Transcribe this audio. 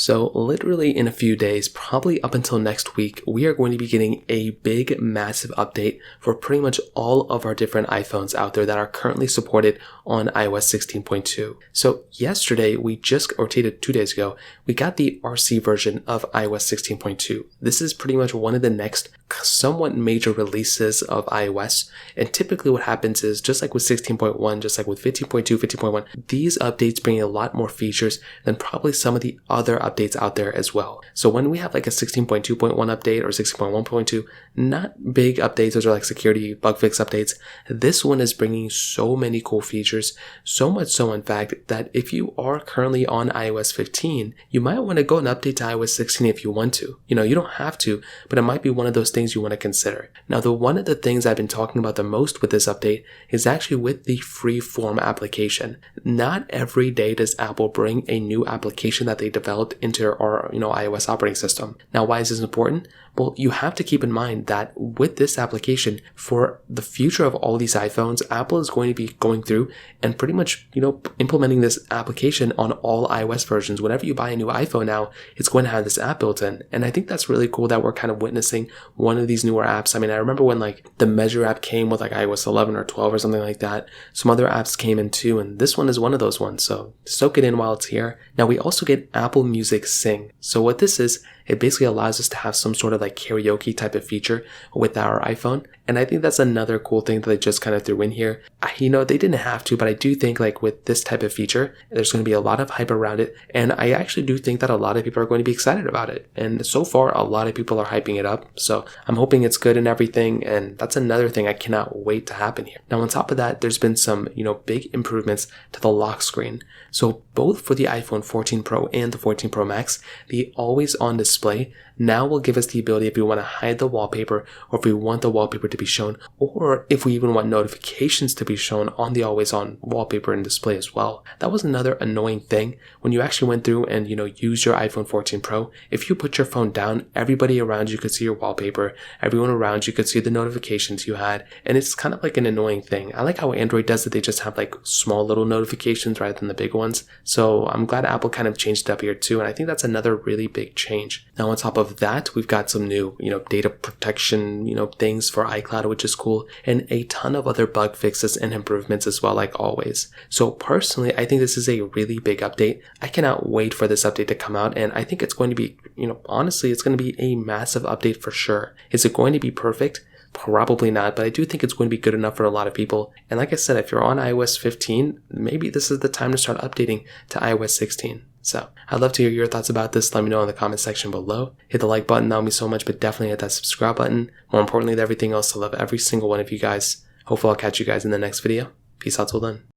So literally in a few days, probably up until next week, we are going to be getting a big, massive update for pretty much all of our different iPhones out there that are currently supported on iOS 16.2. So yesterday, or 2 days ago, we got the RC version of iOS 16.2. This is pretty much one of the next somewhat major releases of iOS. And typically what happens is, just like with 16.1, just like with 15.2, 15.1, these updates bring a lot more features than probably some of the other updates out there as well. So when we have like a 16.2.1 update or 16.1.2, not big updates, those are like security bug fix updates. This one is bringing so many cool features, so much so in fact that if you are currently on iOS 15, you might want to go and update to iOS 16 if you want to. You don't have to, but it might be one of those things you want to consider. Now, one of the things I've been talking about the most with this update is actually with the freeform application. Not every day does Apple bring a new application that they developed into our iOS operating system. Now, why is this important? Well, you have to keep in mind that with this application, for the future of all these iPhones, Apple is going to be going through and pretty much, implementing this application on all iOS versions. Whenever you buy a new iPhone now, it's going to have this app built in. And I think that's really cool that we're kind of witnessing one of these newer apps. I mean, I remember when like the Measure app came with like iOS 11 or 12 or something like that. Some other apps came in too, and this one is one of those ones. So soak it in while it's here. Now we also get Apple Music Sing. So what this is, it basically allows us to have some sort of like karaoke type of feature with our iPhone. And I think that's another cool thing that they just kind of threw in here. They didn't have to, but I do think like with this type of feature, there's going to be a lot of hype around it. And I actually do think that a lot of people are going to be excited about it. And so far, a lot of people are hyping it up. So I'm hoping it's good and everything. And that's another thing I cannot wait to happen here. Now, on top of that, there's been some, big improvements to the lock screen. So both for the iPhone 14 Pro and the 14 Pro Max, the always on display now will give us the ability if we want to hide the wallpaper, or if we want the wallpaper to be shown, or if we even want notifications to be shown on the always on wallpaper and display as well. That was another annoying thing when you actually went through and used your iPhone 14 Pro. If you put your phone down, everybody around you could see your wallpaper, everyone around you could see the notifications you had, and it's kind of like an annoying thing. I like how Android does it. They just have like small little notifications rather than the big ones. So I'm glad Apple kind of changed it up here too, and I think that's another really big change. Now on top of that, we've got some new, data protection, things for iCloud, which is cool, and a ton of other bug fixes and improvements as well, like always. So personally, I think this is a really big update. I cannot wait for this update to come out, and I think it's going to be, honestly, it's going to be a massive update for sure. Is it going to be perfect? Probably not, but I do think it's going to be good enough for a lot of people. And like I said, if you're on iOS 15, maybe this is the time to start updating to iOS 16. So I'd love to hear your thoughts about this. Let me know in the comment section below. Hit the like button, that would mean so much, but definitely hit that subscribe button. More importantly than everything else, I love every single one of you guys. Hopefully I'll catch you guys in the next video. Peace out till then.